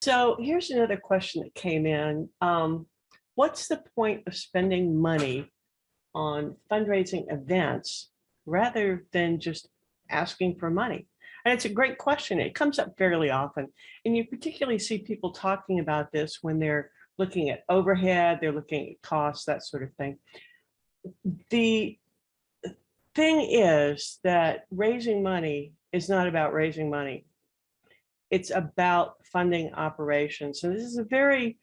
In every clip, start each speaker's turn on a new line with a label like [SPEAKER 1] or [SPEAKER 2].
[SPEAKER 1] So here's another question that came in. What's the point of spending money on fundraising events rather than just asking for money? And it's a great question. It comes up fairly often. And you particularly see people talking about this when they're looking at overhead, they're looking at costs, that sort of thing. The thing is that raising money is not about raising money. It's about funding operations. So this is a very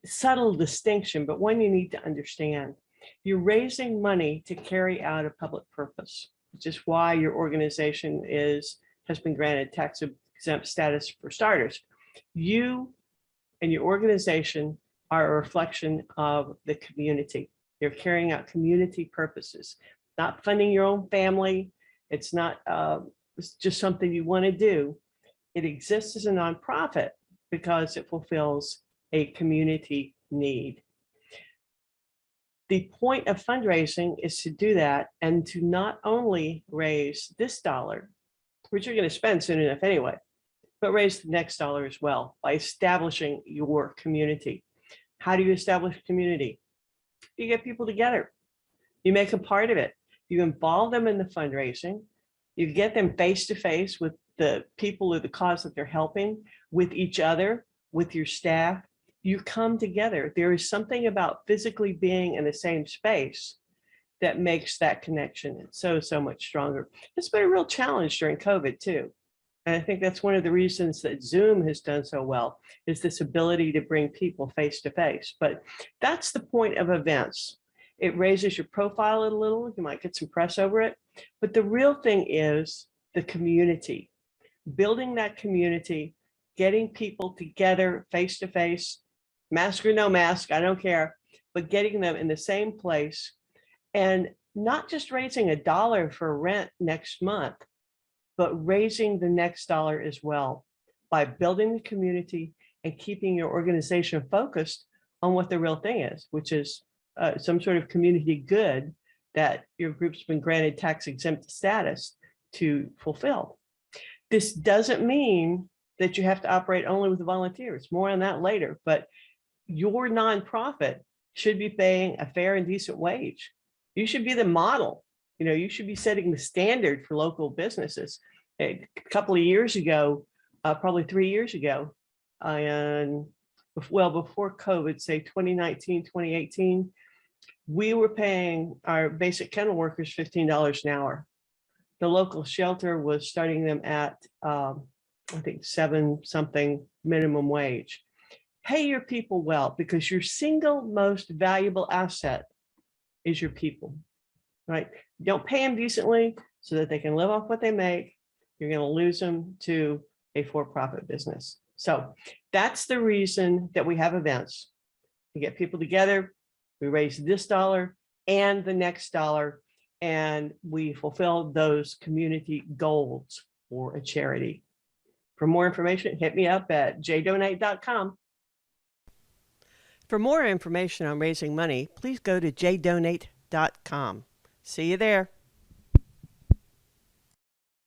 [SPEAKER 1] subtle distinction, but one you need to understand. You're raising money to carry out a public purpose, which is why your organization has been granted tax exempt status for starters. You and your organization are a reflection of the community. You're carrying out community purposes, not funding your own family. It's not it's just something you want to do. It exists as a nonprofit because it fulfills a community need. The point of fundraising is to do that and to not only raise this dollar, which you're going to spend soon enough anyway, but raise the next dollar as well by establishing your community. How do you establish community? You get people together. You make them part of it. You involve them in the fundraising. You get them face to face with the people or the cause that they're helping, with each other, with your staff. You come together. There is something about physically being in the same space that makes that connection so much stronger. It's been a real challenge during COVID too. And I think that's one of the reasons that Zoom has done so well, is this ability to bring people face to face. But that's the point of events. It raises your profile a little, you might get some press over it, but the real thing is the community, building that community, getting people together face to face, mask or no mask, I don't care, but getting them in the same place and not just raising a dollar for rent next month, but raising the next dollar as well by building the community and keeping your organization focused on what the real thing is, which is some sort of community good that your group's been granted tax exempt status to fulfill. This doesn't mean that you have to operate only with volunteers. More on that later, but your nonprofit should be paying a fair and decent wage. You should be the model. You know, you should be setting the standard for local businesses. A couple of years ago, probably 3 years ago, and well, before COVID, say 2019, 2018, we were paying our basic kennel workers $15 an hour. The local shelter was starting them at, I think, 7 something minimum wage. Pay your people well, because your single most valuable asset is your people, right? Don't pay them decently so that they can live off what they make. You're going to lose them to a for-profit business. So that's the reason that we have events. We get people together, we raise this dollar and the next dollar, and we fulfill those community goals for a charity. For more information, hit me up at jdonate.com. For more information on raising money, please go to jdonate.com. See you there.